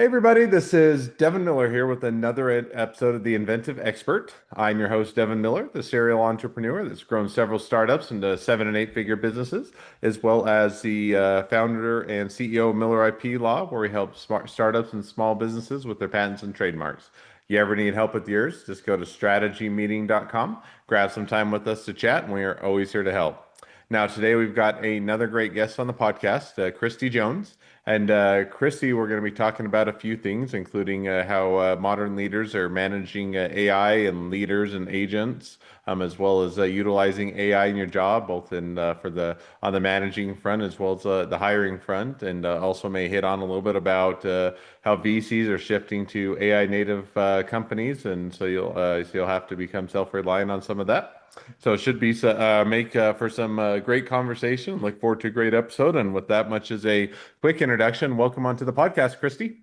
Everybody, this is Devin Miller here with another episode of the Inventive Expert. I'm your host, Devin Miller, the serial entrepreneur that's grown several startups into 7 and 8 figure businesses, as well as the founder and CEO of Miller IP Law, where we help smart startups and small businesses with their patents and trademarks. You ever need help with yours? Just go to strategymeeting.com, grab some time with us to chat, and we are always here to help. Now, today we've got another great guest on the podcast, Kristie Jones. And Kristie, we're going to be talking about a few things, including how modern leaders are managing AI and leaders and agents, as well as utilizing AI in your job, both in for the on the managing front as well as the hiring front, and also may hit on a little bit about how VCs are shifting to AI native companies, and so you'll have to become self-reliant on some of that. So it should be make for some great conversation. Look forward to a great episode. And with that much as a quick introduction, welcome onto the podcast, Kristie.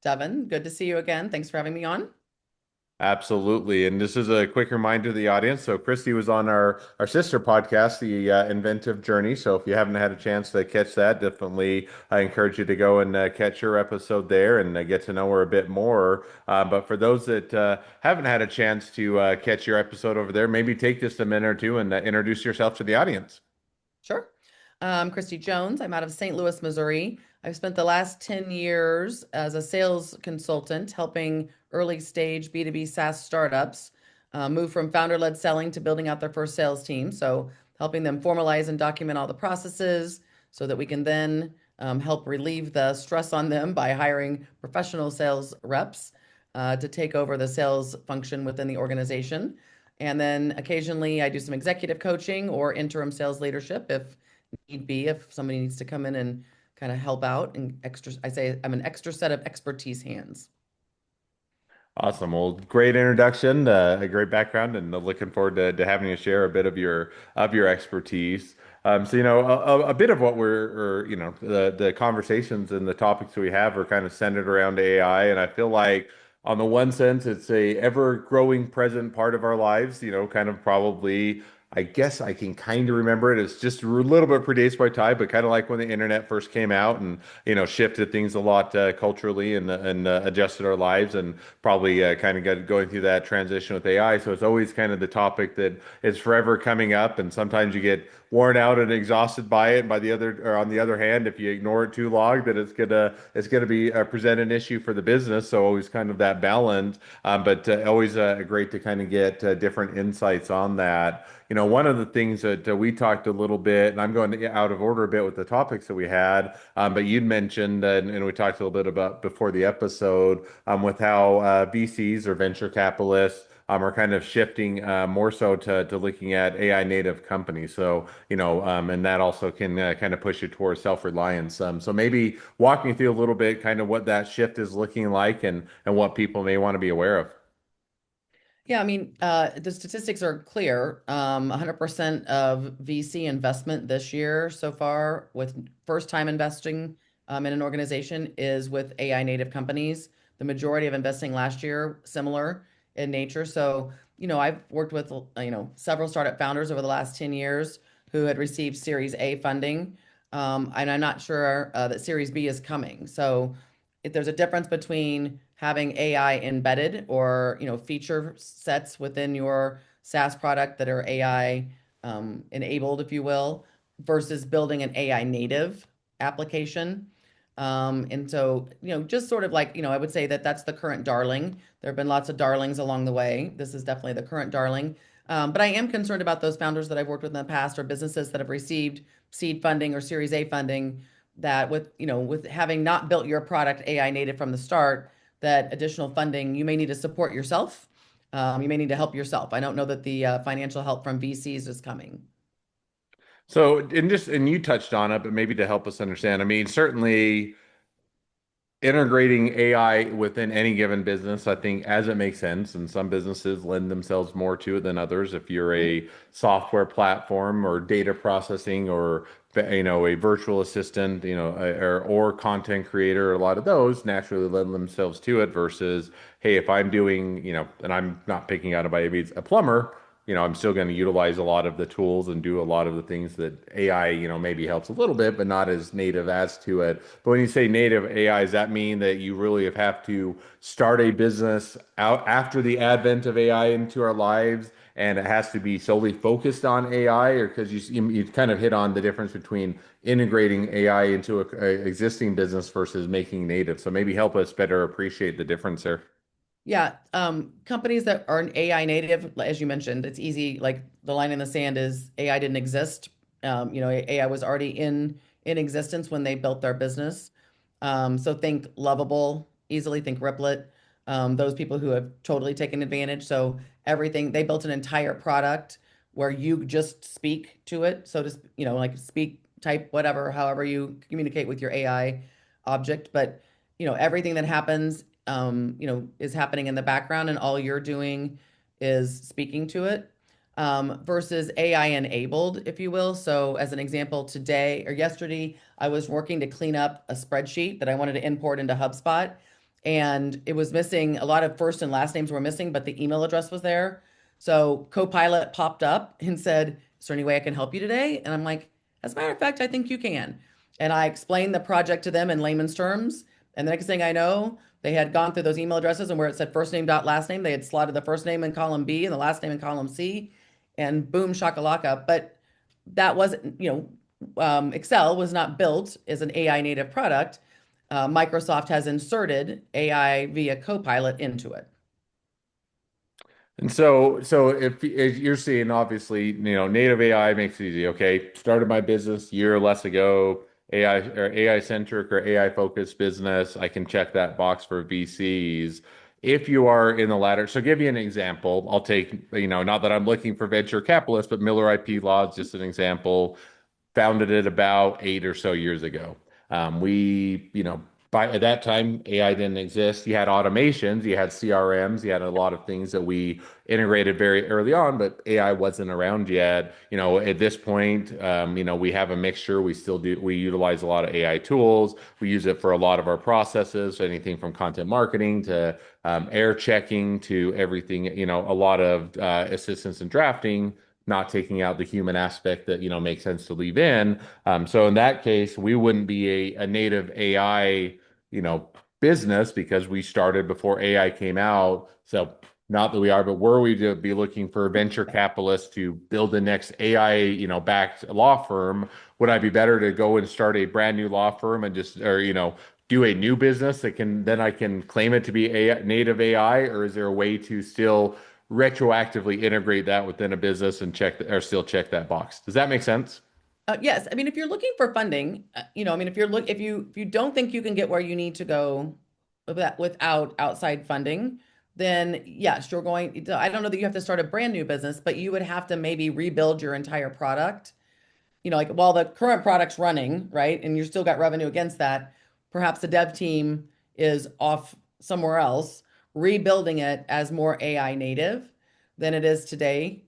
Devin, good to see you again. Thanks for having me on. Absolutely. And this is a quick reminder to the audience. So Kristie was on our sister podcast, the Inventive Journey. So if you haven't had a chance to catch that, definitely I encourage you to go and catch her episode there and get to know her a bit more. But for those that haven't had a chance to catch your episode over there, maybe take just a minute or two and introduce yourself to the audience. Sure. Kristie Jones. I'm out of St. Louis, Missouri. I've spent the last 10 years as a sales consultant helping early stage B2B SaaS startups move from founder-led selling to building out their first sales team. So helping them formalize and document all the processes so that we can then help relieve the stress on them by hiring professional sales reps to take over the sales function within the organization. And then occasionally I do some executive coaching or interim sales leadership if need be, if somebody needs to come in and kind of help out and extra, I say I'm an extra set of expertise hands. Awesome. Well, great introduction, a great background, and looking forward to having you share a bit of your expertise. A bit of what the conversations and the topics we have are kind of centered around AI, and I feel like on the one sense, it's a ever-growing present part of our lives. Kind of probably. I guess I can kind of remember it. It's just a little bit predates my time, but kind of like when the internet first came out and shifted things a lot culturally and adjusted our lives and probably kind of got going through that transition with AI. So it's always kind of the topic that is forever coming up, and sometimes you get worn out and exhausted by it. By the other, or on the other hand, if you ignore it too long, that it's gonna be present an issue for the business. So always kind of that balance, but always great to kind of get different insights on that. One of the things that we talked a little bit, and I'm going out of order a bit with the topics that we had, but you'd mentioned, and we talked a little bit about before the episode, with how VCs or venture capitalists are kind of shifting more so to looking at AI native companies. So, and that also can kind of push you towards self-reliance. So maybe walk me through a little bit kind of what that shift is looking like and what people may want to be aware of. Yeah, I mean, the statistics are clear. 100% of VC investment this year so far with first time investing in an organization is with AI native companies. The majority of investing last year, similar in nature. So, I've worked with, several startup founders over the last 10 years who had received Series A funding. And I'm not sure that Series B is coming. So if there's a difference between having AI embedded or feature sets within your SaaS product that are AI enabled, if you will, versus building an AI native application. And so, just sort of like, I would say that that's the current darling. There have been lots of darlings along the way. This is definitely the current darling. But I am concerned about those founders that I've worked with in the past or businesses that have received seed funding or Series A funding that with having not built your product AI native from the start, that additional funding, you may need to support yourself. You may need to help yourself. I don't know that the financial help from VCs is coming. So, and you touched on it, but maybe to help us understand, I mean, certainly integrating AI within any given business, I think, as it makes sense, and some businesses lend themselves more to it than others. If you're a software platform or data processing or a virtual assistant, or content creator, a lot of those naturally lend themselves to it versus, hey, if I'm doing, and I'm not picking out by any means a plumber, I'm still going to utilize a lot of the tools and do a lot of the things that AI, maybe helps a little bit, but not as native as to it. But when you say native AI, does that mean that you really have to start a business out after the advent of AI into our lives, and it has to be solely focused on AI? Or because you kind of hit on the difference between integrating AI into a existing business versus making native. So maybe help us better appreciate the difference there. Yeah, companies that are an AI native, as you mentioned, it's easy. Like the line in the sand is AI didn't exist. AI was already in existence when they built their business. So think Lovable, easily think Riplet. Those people who have totally taken advantage. So everything they built an entire product where you just speak to it. So just like speak, type, whatever, however you communicate with your AI object. But everything that happens is happening in the background and all you're doing is speaking to it versus AI enabled, if you will. So, as an example, today or yesterday, I was working to clean up a spreadsheet that I wanted to import into HubSpot, and it was missing a lot of first and last names were missing, but the email address was there. So, Copilot popped up and said, "Is there any way I can help you today?" And I'm like, "As a matter of fact, I think you can." And I explained the project to them in layman's terms. And the next thing I know, they had gone through those email addresses and where it said first name dot last name, they had slotted the first name in column B and the last name in column C, and boom shakalaka. But that wasn't, Excel was not built as an AI native product. Microsoft has inserted AI via Copilot into it. And so if you're seeing, obviously, native AI makes it easy. Okay, started my business year or less ago, AI or AI centric or AI focused business. I can check that box for VCs. If you are in the latter, so give you an example. I'll take, not that I'm looking for venture capitalists, but Miller IP Law is just an example. Founded it about 8 or so years ago. By at that time, AI didn't exist. You had automations, you had CRMs, you had a lot of things that we integrated very early on, but AI wasn't around yet. At this point, we have a mixture. We utilize a lot of AI tools. We use it for a lot of our processes, so anything from content marketing to air checking to everything, a lot of assistance in drafting, not taking out the human aspect that makes sense to leave in. So in that case, we wouldn't be a native AI, you know, business because we started before AI came out. So not that we are, but were we to be looking for venture capitalists to build the next AI, backed law firm, would I be better to go and start a brand new law firm and just, or, do a new business that I can claim it to be AI, native AI, or is there a way to still retroactively integrate that within a business and or still check that box? Does that make sense? Yes, I mean, if you're looking for funding, I mean, if you don't think you can get where you need to go without outside funding, then yes, you're going. I don't know that you have to start a brand new business, but you would have to maybe rebuild your entire product. Like while the current product's running, right, and you still got revenue against that, perhaps the dev team is off somewhere else, rebuilding it as more AI native than it is today.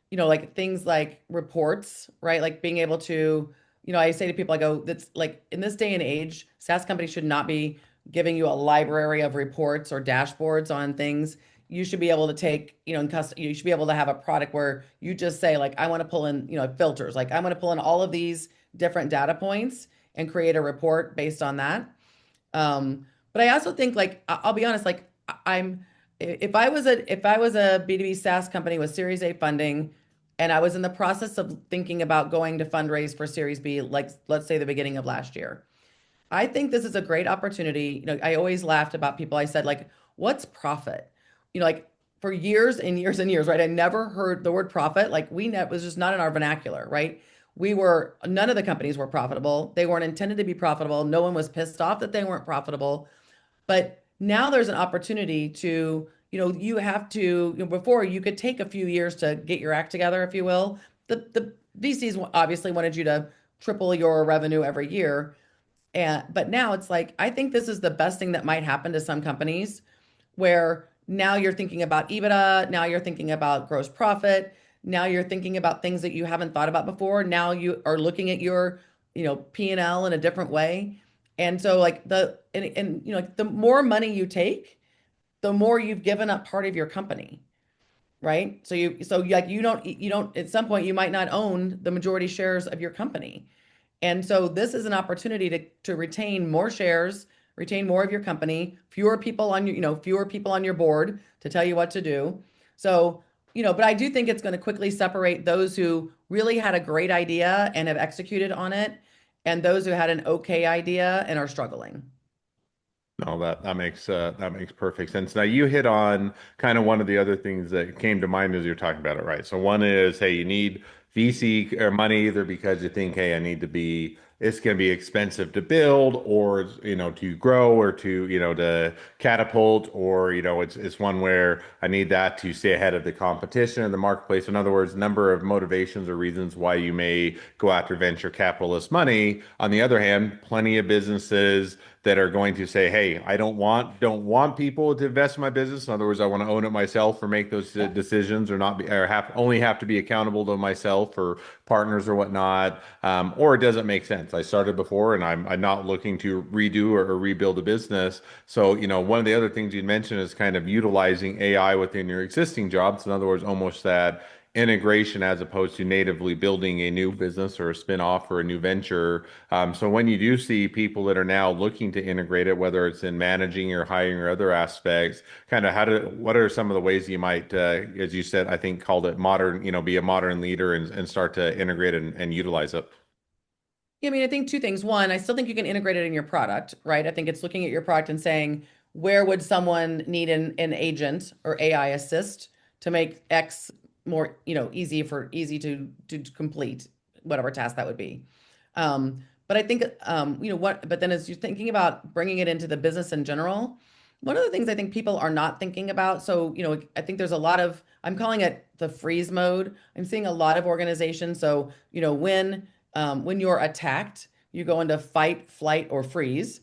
Like things like reports, right? Like being able to, I say to people, I go, that's like in this day and age, SaaS companies should not be giving you a library of reports or dashboards on things. You should be able to take, and custom, you should be able to have a product where you just say, like, I want to pull in, filters. Like, I want to pull in all of these different data points and create a report based on that. But I also think, like, I'll be honest, like, I'm, if I was a B2B SaaS company with Series A funding, and I was in the process of thinking about going to fundraise for Series B, like, let's say the beginning of last year. I think this is a great opportunity. I always laughed about people. I said, like, what's profit? Like for years and years and years, right? I never heard the word profit. Like it was just not in our vernacular, right? None of the companies were profitable. They weren't intended to be profitable. No one was pissed off that they weren't profitable. But now there's an opportunity to, you have to, before you could take a few years to get your act together, if you will. The VCs obviously wanted you to triple your revenue every year. But now it's like, I think this is the best thing that might happen to some companies where now you're thinking about EBITDA, now you're thinking about gross profit, now you're thinking about things that you haven't thought about before. Now you are looking at your, P&L in a different way. And so like like the more money you take, the more you've given up part of your company. right? So like you don't at some point you might not own the majority shares of your company. And so this is an opportunity to retain more shares, retain more of your company, fewer people on fewer people on your board to tell you what to do. So, but I do think it's going to quickly separate those who really had a great idea and have executed on it, and those who had an okay idea and are struggling. No, that makes perfect sense. Now you hit on kind of one of the other things that came to mind as you're talking about it, right? So one is, hey, you need VC or money either because you think, hey, it's going to be expensive to build, or to grow, or to catapult, or it's one where I need that to stay ahead of the competition in the marketplace. In other words, number of motivations or reasons why you may go after venture capitalist money. On the other hand, plenty of businesses that are going to say, "Hey, I don't want people to invest in my business. In other words, I want to own it myself or make those Yeah. decisions, or not be or have to be accountable to myself or partners or whatnot, or it doesn't make sense. I started before, and I'm not looking to redo or rebuild a business. So, one of the other things you mentioned is kind of utilizing AI within your existing jobs. In other words, almost that integration as opposed to natively building a new business or a spin-off or a new venture. So when you do see people that are now looking to integrate it, whether it's in managing or hiring or other aspects, kind of what are some of the ways you might, as you said, I think called it modern, be a modern leader and start to integrate and utilize it? Yeah, I mean, I think two things. One, I still think you can integrate it in your product, right? I think it's looking at your product and saying, where would someone need an agent or AI assist to make X more, easy to complete whatever task that would be. But I think, but then as you're thinking about bringing it into the business in general, one of the things I think people are not thinking about, so, I think there's a lot of, I'm calling it the freeze mode. I'm seeing a lot of organizations. So, when you're attacked, you go into fight, flight, or freeze.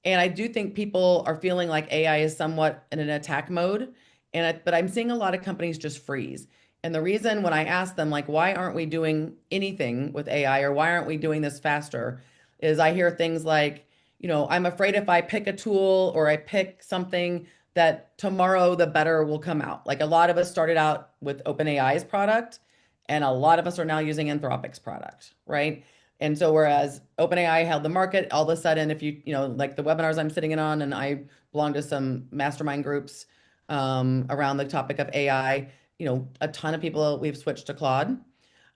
And I do think people are feeling like AI is somewhat in an attack mode. But I'm seeing a lot of companies just freeze. And the reason when I ask them, like, why aren't we doing anything with AI or why aren't we doing this faster, is I hear things like, I'm afraid if I pick a tool or I pick something that tomorrow the better will come out. Like a lot of us started out with OpenAI's product, and a lot of us are now using Anthropic's product, right? And so whereas OpenAI held the market, all of a sudden, if like the webinars I'm sitting in on, and I belong to some mastermind groups around the topic of AI, a ton of people, we've switched to Claude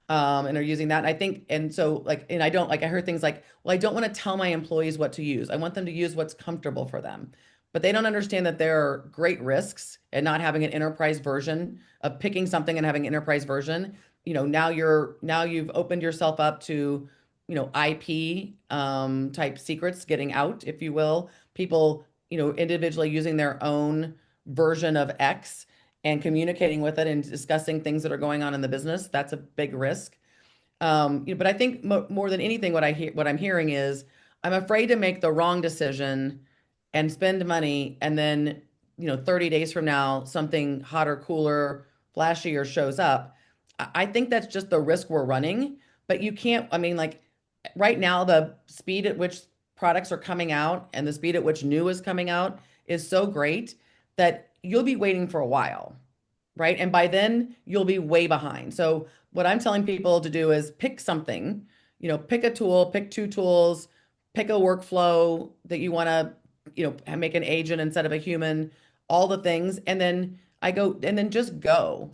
and are using that. And I think, and so like, and I don't like, I heard things like, well, I don't want to tell my employees what to use. I want them to use what's comfortable for them. But they don't understand that there are great risks in not having an enterprise version of picking something and having an enterprise version. Now you've opened yourself up to, IP type secrets getting out, if you will. People, individually using their own version of X and communicating with it and discussing things that are going on in the business. That's a big risk. But I think more than anything, what I'm hearing is I'm afraid to make the wrong decision and spend money, and then 30 days from now, something hotter, cooler, flashier shows up. I think that's just the risk we're running. But you can't. I mean, like right now, the speed at which products are coming out and the speed at which new is coming out is so great that you'll be waiting for a while, right? And by then you'll be way behind. So what I'm telling people to do is pick something, pick a tool, pick two tools, pick a workflow that you want to, make an agent instead of a human, all the things. And then just go.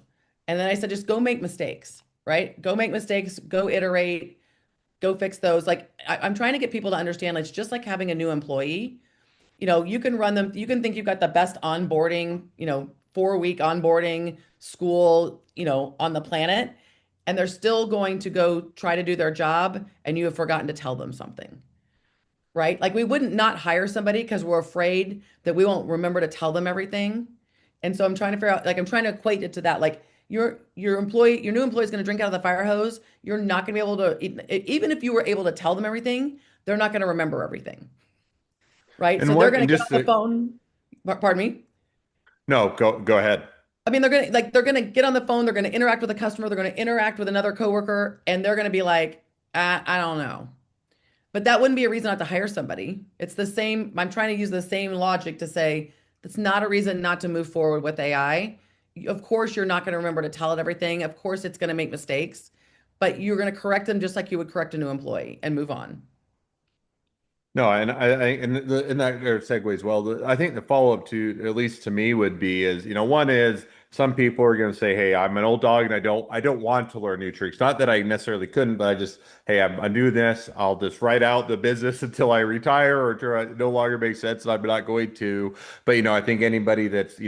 And then I said, just go make mistakes, right? Go make mistakes, go iterate, go fix those. Like I'm trying to get people to understand, like, it's just like having a new employee. You can run them, you can think you've got the best onboarding, 4-week onboarding school, on the planet, and they're still going to go try to do their job, and you have forgotten to tell them something, right? Like we wouldn't not hire somebody because we're afraid that we won't remember to tell them everything. And so I'm trying to figure out, like, I'm trying to equate it to that. Like your new employee is going to drink out of the fire hose. You're not going to be able to, even if you were able to tell them everything, they're not going to remember everything, right? So And they're what, going and to get just on the phone. Pardon me. no, go ahead. I mean, they're gonna get on the phone, they're gonna interact with a customer, they're gonna interact with another coworker, and they're gonna be like, I don't know. But that wouldn't be a reason not to hire somebody. It's the same. I'm trying to use the same logic to say that's not a reason not to move forward with AI. of course, you're not going to remember to tell it everything. Of course, it's going to make mistakes, but you're going to correct them just like you would correct a new employee and move on. No, and and that segues well. I think the follow-up to, at least to me, would be is, one is some people are going to say, "Hey, I'm an old dog and I don't want to learn new tricks." Not that I necessarily couldn't, but hey, I'm new this. I'll just write out the business until I retire or until it no longer makes sense, and I'm not going to. But I think anybody that's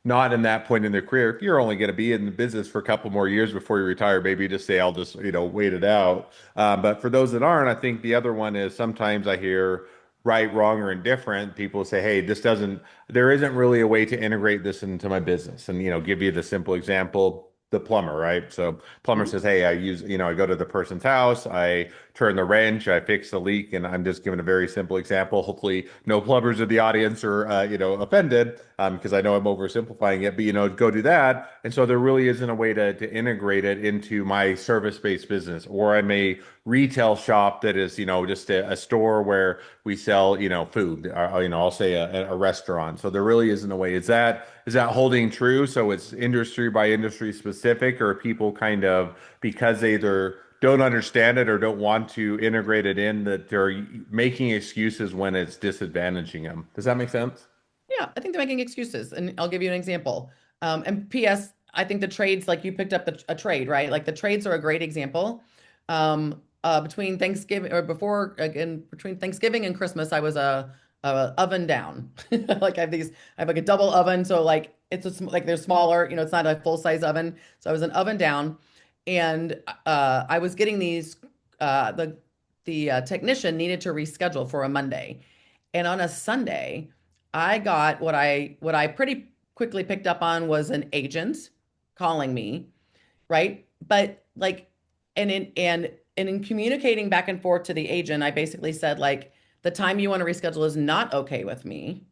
not in that point in their career, if you're only going to be in the business for a couple more years before you retire, maybe just say, I'll just wait it out. But for those that aren't, I think the other one is sometimes I hear right, wrong, or indifferent. People say, hey, there isn't really a way to integrate this into my business. And, give you the simple example, the plumber, right? So plumber Mhm. says, hey, I go to the person's house, I turn the wrench, I fix the leak. And I'm just giving a very simple example. Hopefully no plumbers in the audience are, offended, because I know I'm oversimplifying it, but, go do that. And so there really isn't a way to integrate it into my service-based business, or I'm a retail shop that is, just a store where we sell, food, or, I'll say a restaurant. So there really isn't a way. Is that holding true? So it's industry by industry specific, or people kind of, because they either don't understand it or don't want to integrate it in, that they're making excuses when it's disadvantaging them. Does that make sense? Yeah, I think they're making excuses, and I'll give you an example. And P.S. I think the trades, like you picked up a trade, right? Like the trades are a great example. Between Thanksgiving or before, again, between Thanksgiving and Christmas, I was a oven down. Like I have like a double oven, so like like they're smaller. It's not a full size oven. So I was an oven down, and I was getting these. The technician needed to reschedule for a Monday, and on a Sunday. I got what I pretty quickly picked up on was an agent calling me, right? But like and in communicating back and forth to the agent, I basically said like the time you want to reschedule is not okay with me.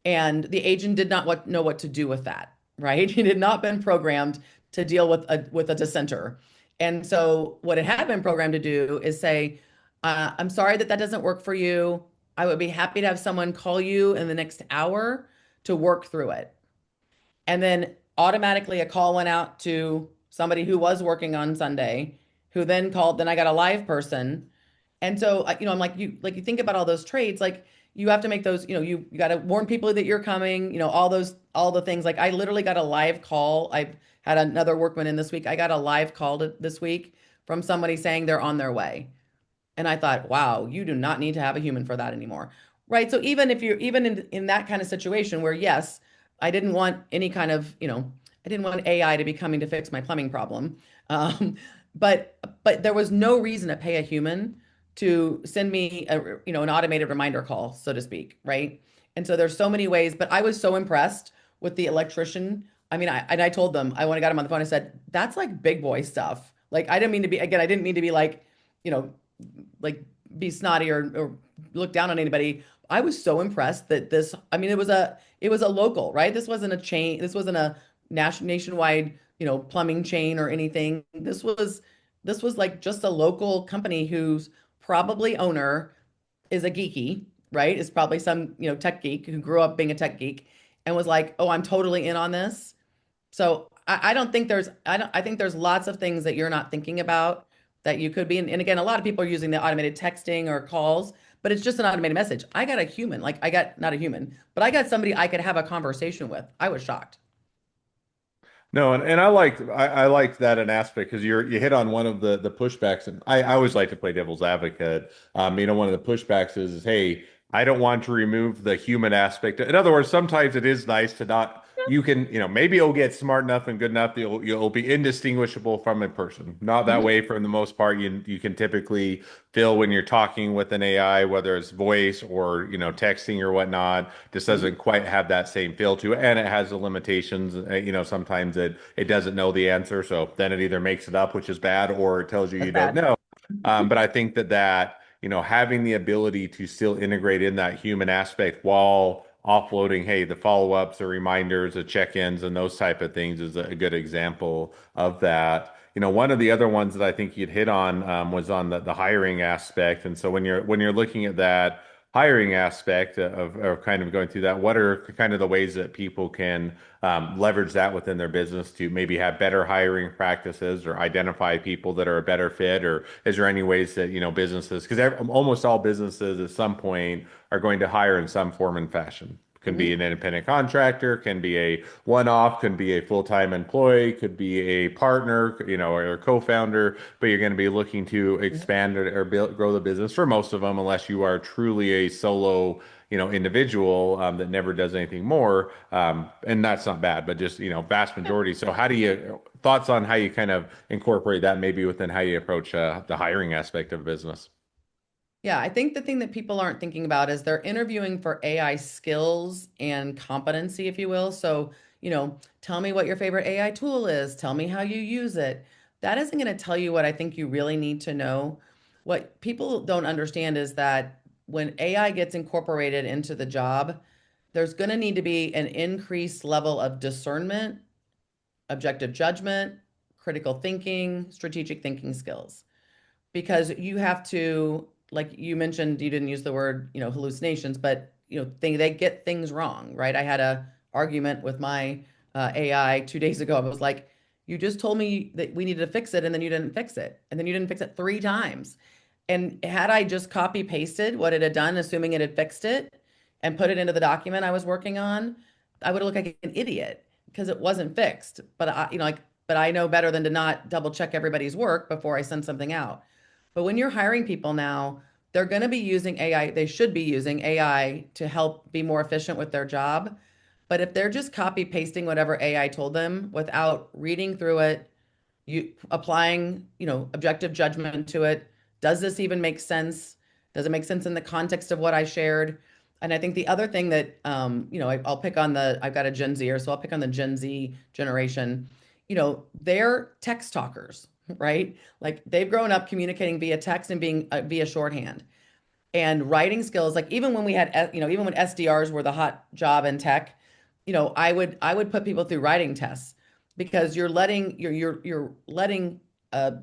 And the agent did not know what to do with that, right? He had not been programmed to deal with a dissenter. And so what it had been programmed to do is say, I'm sorry that that doesn't work for you. I would be happy to have someone call you in the next hour to work through it. And then automatically a call went out to somebody who was working on Sunday, who then called. Then I got a live person. And so, I'm like you think about all those trades, like you have to make those, you got to warn people that you're coming, all the things. Like I literally got a live call. I had another workman in this week. I got a live call this week from somebody saying they're on their way. And I thought, wow, you do not need to have a human for that anymore. Right. So even if you're even in that kind of situation where, yes, I didn't want any kind of, I didn't want AI to be coming to fix my plumbing problem. Um, but there was no reason to pay a human to send me an automated reminder call, so to speak. Right. And so there's so many ways, but I was so impressed with the electrician. I mean, I told them, I when I got him on the phone, I said, that's like big boy stuff. Like I didn't mean to be, again, I didn't mean to be like, you know, like be snotty or look down on anybody. I was so impressed that I mean, it was a local, right? This wasn't a chain. This wasn't a nationwide, plumbing chain or anything. This was like just a local company whose probably owner is a geeky, right? Is probably some, tech geek who grew up being a tech geek and was like, "Oh, I'm totally in on this." So I don't think I think there's lots of things that you're not thinking about that you could be. And again, a lot of people are using the automated texting or calls, but it's just an automated message. I got a human, like I got not a human, but I got somebody I could have a conversation with. I was shocked. No, and I like that an aspect because you hit on one of the pushbacks, and I always like to play devil's advocate. One of the pushbacks is, hey, I don't want to remove the human aspect. In other words, sometimes it is nice to not. You can, maybe you'll get smart enough and good enough that you'll be indistinguishable from a person. Not that Mhm. way for the most part. You can typically feel when you're talking with an AI, whether it's voice or texting or whatnot, just Mhm. doesn't quite have that same feel to it, and it has the limitations. Sometimes it doesn't know the answer, so then it either makes it up, which is bad, or it tells you That's you don't bad. know. But I think that having the ability to still integrate in that human aspect while offloading, hey, the follow-ups, the reminders, the check-ins, and those type of things is a good example of that. One of the other ones that I think you'd hit on was on the hiring aspect. And so when you're looking at that, hiring aspect of kind of going through that, what are kind of the ways that people can leverage that within their business to maybe have better hiring practices or identify people that are a better fit? Or is there any ways that, businesses, because almost all businesses at some point are going to hire in some form and fashion. Can be Hmm. an independent contractor, can be a one-off, can be a full-time employee, could be a partner, or a co-founder, but you're going to be looking to expand or build, grow the business for most of them, unless you are truly a solo, individual that never does anything more. And that's not bad, but just, vast majority. So how do you, thoughts on how you kind of incorporate that maybe within how you approach the hiring aspect of a business? Yeah, I think the thing that people aren't thinking about is they're interviewing for AI skills and competency, if you will. So, tell me what your favorite AI tool is. Tell me how you use it. That isn't going to tell you what I think you really need to know. What people don't understand is that when AI gets incorporated into the job, there's going to need to be an increased level of discernment, objective judgment, critical thinking, strategic thinking skills because you have to, like you mentioned, you didn't use the word, hallucinations, but they get things wrong, right? I had a argument with my AI 2 days ago. I was like, you just told me that we needed to fix it, and then you didn't fix it, and then you didn't fix it 3 times. And had I just copy pasted what it had done, assuming it had fixed it, and put it into the document I was working on, I would have looked like an idiot because it wasn't fixed. But but I know better than to not double check everybody's work before I send something out. But when you're hiring people now, they're going to be using AI. They should be using AI to help be more efficient with their job. But if they're just copy pasting whatever AI told them without reading through it, you applying, objective judgment to it. Does this even make sense? Does it make sense in the context of what I shared? And I think the other thing that, I'll pick on I've got a Gen Zer, so I'll pick on the Gen Z generation. They're text talkers, right? Like they've grown up communicating via text and being via shorthand and writing skills. Like even when we had even when SDRs were the hot job in tech, I would put people through writing tests because you're letting a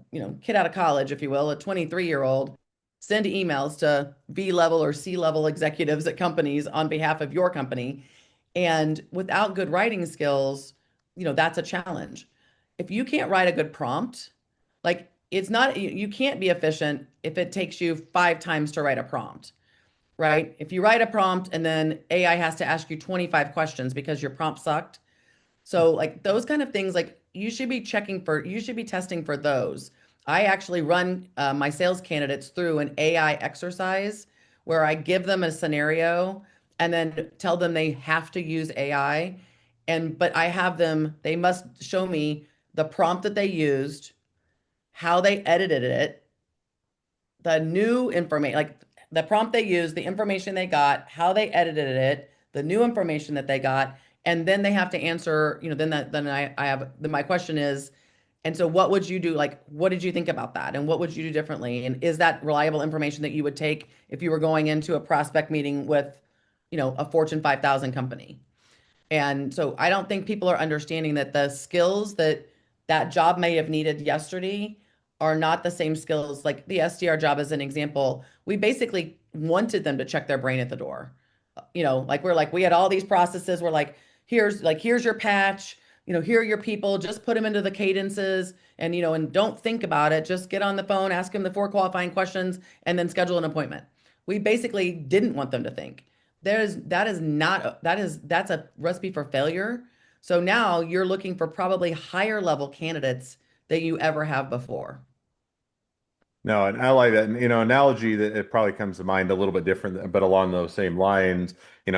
kid out of college, if you will, a 23-year-old send emails to B level or C level executives at companies on behalf of your company, and without good writing skills, that's a challenge. If you can't write a good prompt, like it's not, you can't be efficient if it takes you 5 times to write a prompt, right? If you write a prompt and then AI has to ask you 25 questions because your prompt sucked. So like those kind of things, like you should be testing for those. I actually run my sales candidates through an AI exercise where I give them a scenario and then tell them they have to use AI. But I have them, they must show me the prompt that they used, how they edited it, the new information, like the prompt they used, the information they got, how they edited it, the new information that they got, and then they have to answer, then my question is, and so what would you do? Like, what did you think about that? And what would you do differently? And is that reliable information that you would take if you were going into a prospect meeting with, a Fortune 5,000 company? And so I don't think people are understanding that the skills that that job may have needed yesterday are not the same skills. Like the SDR job, as an example, we basically wanted them to check their brain at the door. Like we had all these processes. We're like, here's your patch. Here are your people. Just put them into the cadences, and and don't think about it. Just get on the phone, ask them the 4 qualifying questions, and then schedule an appointment. We basically didn't want them to think. That is not that's a recipe for failure. So now you're looking for probably higher level candidates than you ever have before. No, and I like that. And, analogy that it probably comes to mind a little bit different, but along those same lines,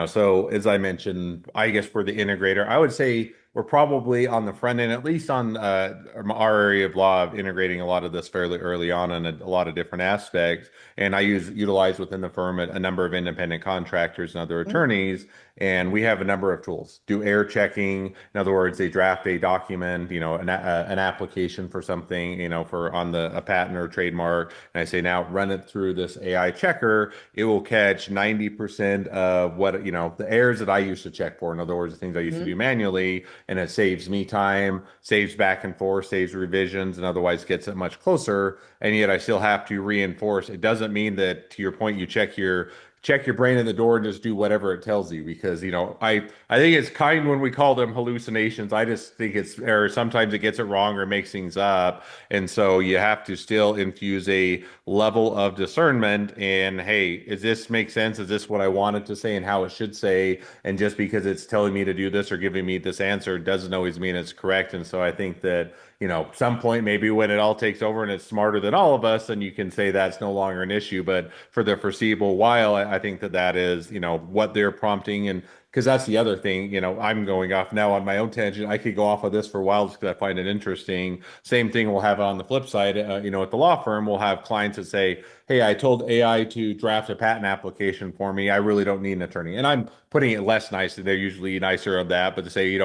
so as I mentioned, I guess for the integrator, I would say we're probably on the front end, at least on our area of law of integrating a lot of this fairly early on in a lot of different aspects. And I utilize within the firm a number of independent contractors and other Mhm. attorneys. And we have a number of tools. Do air checking. In other words, they draft a document, an application for something, for on a patent or trademark. And I say, now run it through this AI checker. It will catch 90% of what, the errors that I used to check for. In other words, the things I used to do Mhm. manually. And it saves me time, saves back and forth, saves revisions, and otherwise gets it much closer. And yet I still have to reinforce. It doesn't mean that, to your point, you check your check your brain in the door and just do whatever it tells you because I think it's kind when we call them hallucinations. I just think it's or sometimes it gets it wrong or makes things up. And so you have to still infuse a level of discernment and hey, is this make sense? Is this what I wanted to say and how it should say? And just because it's telling me to do this or giving me this answer doesn't always mean it's correct. And so I think that some point maybe when it all takes over and it's smarter than all of us, then you can say that's no longer an issue. But for the foreseeable while, I think that that is, what they're prompting. And because that's the other thing, I'm going off now on my own tangent. I could go off of this for a while just because I find it interesting. Same thing we'll have on the flip side, at the law firm, we'll have clients that say, hey, I told AI to draft a patent application for me. I really don't need an attorney. And I'm putting it less nicely. They're usually nicer of that, but to say,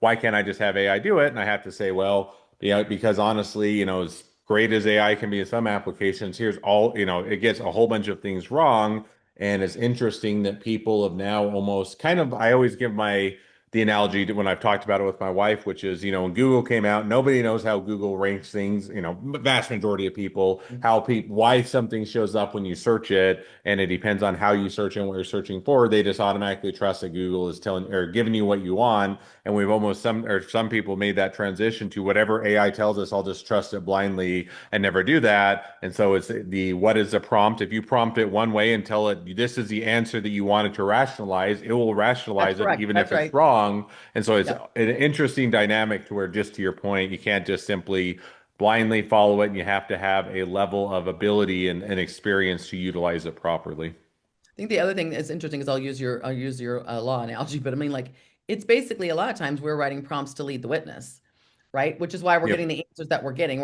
why can't I just have AI do it? And I have to say, well, because honestly, as great as AI can be in some applications, here's all, it gets a whole bunch of things wrong. And it's interesting that people have now almost kind of, I always give the analogy to when I've talked about it with my wife, which is, when Google came out, nobody knows how Google ranks things, vast majority of people, why something shows up when you search it. And it depends on how you search and what you're searching for. They just automatically trust that Google is telling or giving you what you want. And we've almost some people made that transition to whatever AI tells us, I'll just trust it blindly and never do that. And so it's what is the prompt? If you prompt it one way and tell it this is the answer that you wanted to rationalize, it will That's rationalize it correct. even That's if it's right. wrong. And so it's Yep. an interesting dynamic to where, just to your point, you can't just simply blindly follow it, and you have to have a level of ability and experience to utilize it properly. I think the other thing that's interesting is I'll use your law analogy, but I mean like it's basically a lot of times we're writing prompts to lead the witness, right? Which is why we're getting Yep. the answers that we're getting.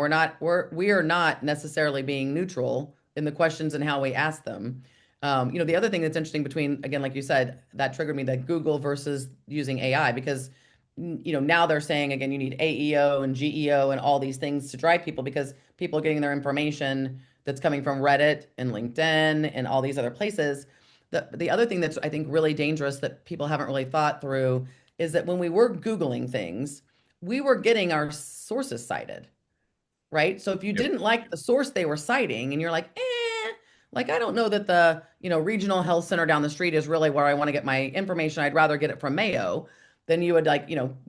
We are not necessarily being neutral in the questions and how we ask them. The other thing that's interesting between again, like you said, that triggered me that Google versus using AI because now they're saying again you need AEO and GEO and all these things to drive people because people are getting their information that's coming from Reddit and LinkedIn and all these other places. The other thing that's I think really dangerous that people haven't really thought through is that when we were Googling things, we were getting our sources cited, right? So if you Yep. didn't like the source they were citing and you're like I don't know that the, regional health center down the street is really where I want to get my information. I'd rather get it from Mayo. Then you would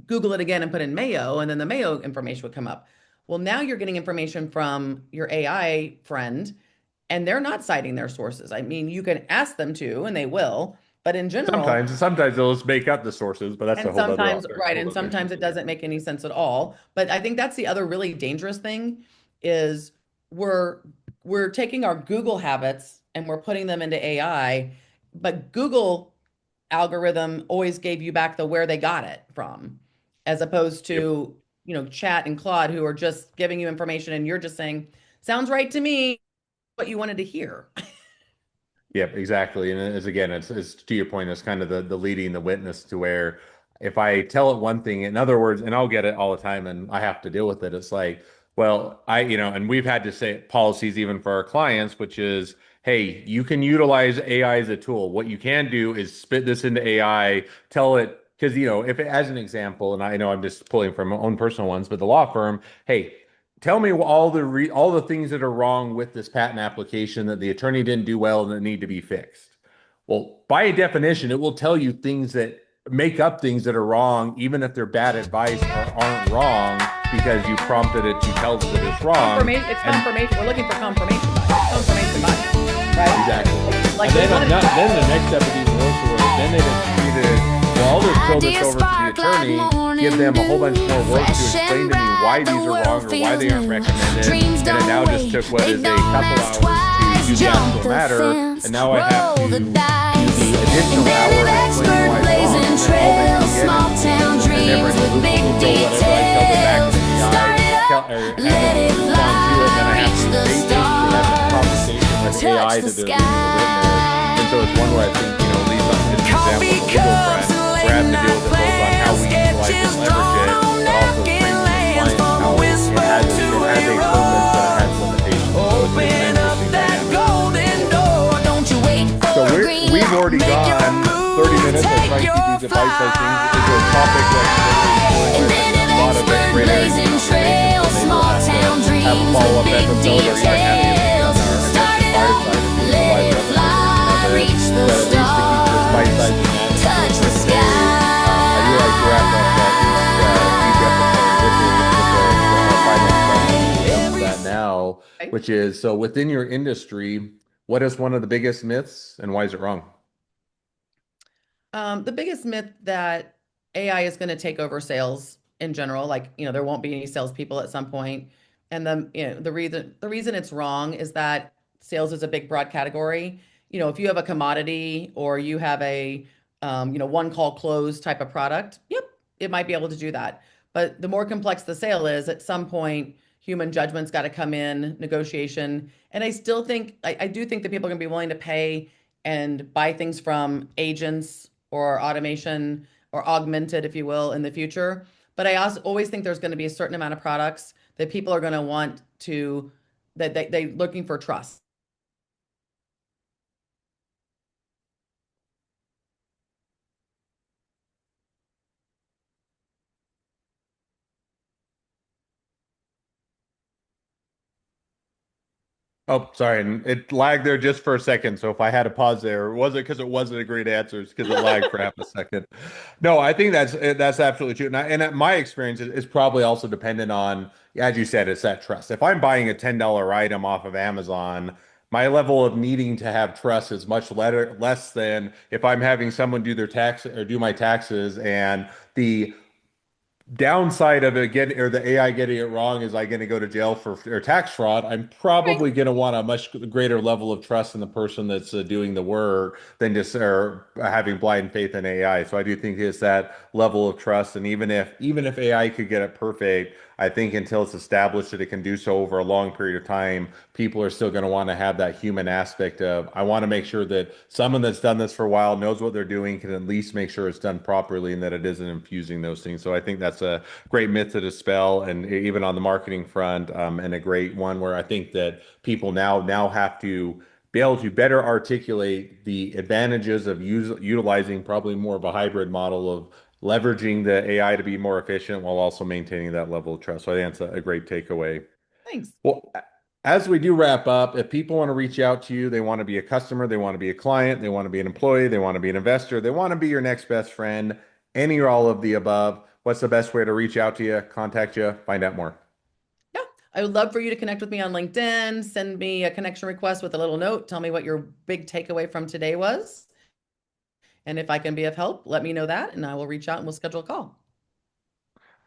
Google it again and put in Mayo and then the Mayo information would come up. Well, now you're getting information from your AI friend and they're not citing their sources. I mean, you can ask them to and they will, but in general, Sometimes they'll just make up the sources, but that's a and whole other sometimes, right, whole and other issue sometimes it too. doesn't make any sense at all. But I think that's the other really dangerous thing is we're we're taking our Google habits and we're putting them into AI, but Google algorithm always gave you back the where they got it from, as opposed Yep. to, Chat and Claude who are just giving you information and you're just saying, sounds right to me, what you wanted to hear. Yep, exactly. And it's to your point, it's kind of the leading the witness to where if I tell it one thing, in other words, and I'll get it all the time and I have to deal with it. It's like, well, and we've had to say policies even for our clients, which is, hey, you can utilize AI as a tool. What you can do is spit this into AI, tell it, because, if it, as an example, and I know I'm just pulling from my own personal ones, but the law firm, hey, tell me all the things that are wrong with this patent application that the attorney didn't do well and that need to be fixed. Well, by definition, it will tell you things that make up things that are wrong, even if they're bad advice or aren't wrong, because you prompted it to tell us that it's wrong. Confirmation, it's And confirmation. We're looking for confirmation bias. Confirmation bias, right? exactly. Like And we then wanted to then the next step is even worse, where then they just treated it, well, I'll just throw this Ideas over to the spark like attorney, give morning them a whole bunch dew, more work to fresh explain and to me why bright, the these are wrong world or why feels they aren't new. recommended. Dreams And it now don't just wait, took what they is a don't couple ask hours to do twice. the Jump actual the matter. fence, And now I have roll to the do dice. the additional hour Inventive of explaining expert why it's wrong. blazing And then all they can trails, get small town is a never dreams ending with loop of big loop or whatever I tell them back to details. the AI, Start it tell, up, or have let them it respond to it. Then I fly, have reach to the basically have this conversation with stars, touch AI the that they're leading the witness. And so it's sky. one where I think, Lisa, as an example Coffee of the legal cups front, and we're late having to deal night with it both on how plans, we utilize it sketches and leverage drawn it, on but also napkin explaining to the lands client from how whisper to it has a a purpose, but it has rose. limitations. So it's an Open up interesting that dynamic. golden door. Don't you wait So for a green we've light. already Make your gone 30 move, minutes. I take try and keep your these bite-sized things. It's a topic that's really important with, and Inventive a lot of expert great areas of blazing conversation. So trails, maybe we'll small have to town have a dreams with follow-up big episode or even have you maybe on details. our Start Inventive it up, Fireside if you let utilize it that. I'd love to hear more fly, of it. reach the Okay. which is so within your industry, what is one of the biggest myths and why is it wrong? The biggest myth that AI is going to take over sales in general, like, there won't be any salespeople at some point. And the reason it's wrong is that sales is a big broad category. If you have a commodity or you have a one call close type of product, yep, it might be able to do that. But the more complex the sale is, at some point, human judgment's got to come in, negotiation. And I do think that people are going to be willing to pay and buy things from agents or automation or augmented, if you will, in the future. But I also always think there's going to be a certain amount of products that people are going to want to, that they looking for trust. Oh, sorry, and it lagged there just for a second. So if I had to pause there, was it because it wasn't a great answer? It's because it lagged for half a second. No, I think that's absolutely true. And my experience is probably also dependent on, as you said, it's that trust. If I'm buying a $10 item off of Amazon, my level of needing to have trust is much less than if I'm having someone do their tax or do my taxes and the downside of it getting or the AI getting it wrong is I going to go to jail for or tax fraud. I'm Right. probably going to want a much greater level of trust in the person that's doing the work than just or having blind faith in AI. So I do think it's that level of trust. And even if AI could get it perfect, I think until it's established that it can do so over a long period of time, people are still going to want to have that human aspect of I want to make sure that someone that's done this for a while knows what they're doing, can at least make sure it's done properly and that it isn't infusing those things. So I think that's a great myth to dispel, and even on the marketing front, and a great one where I think that people now have to be able to better articulate the advantages of utilizing probably more of a hybrid model of leveraging the AI to be more efficient while also maintaining that level of trust. So I think that's a great takeaway. Thanks. Well, as we do wrap up, if people want to reach out to you, they want to be a customer, they want to be a client, they want to be an employee, they want to be an investor, they want to be your next best friend, any or all of the above, what's the best way to reach out to you, contact you, find out more? Yeah. I would love for you to connect with me on LinkedIn, send me a connection request with a little note, tell me what your big takeaway from today was. And if I can be of help, let me know that and I will reach out and we'll schedule a call.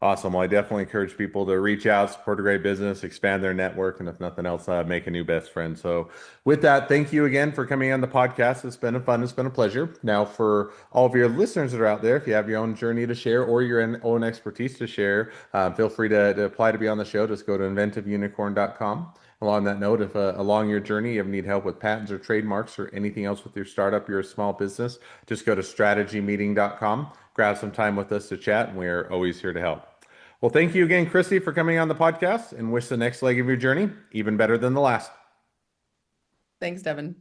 Awesome. Well, I definitely encourage people to reach out, support a great business, expand their network, and if nothing else, make a new best friend. So, with that, thank you again for coming on the podcast. It's been a fun, it's been a pleasure. Now, for all of your listeners that are out there, if you have your own journey to share or your own expertise to share, feel free to apply to be on the show. Just go to inventiveunicorn.com. Along that note, if along your journey you need help with patents or trademarks or anything else with your startup, your small business, just go to strategymeeting.com, grab some time with us to chat, and we're always here to help. Well, thank you again, Kristie, for coming on the podcast and wish the next leg of your journey even better than the last. Thanks, Devin.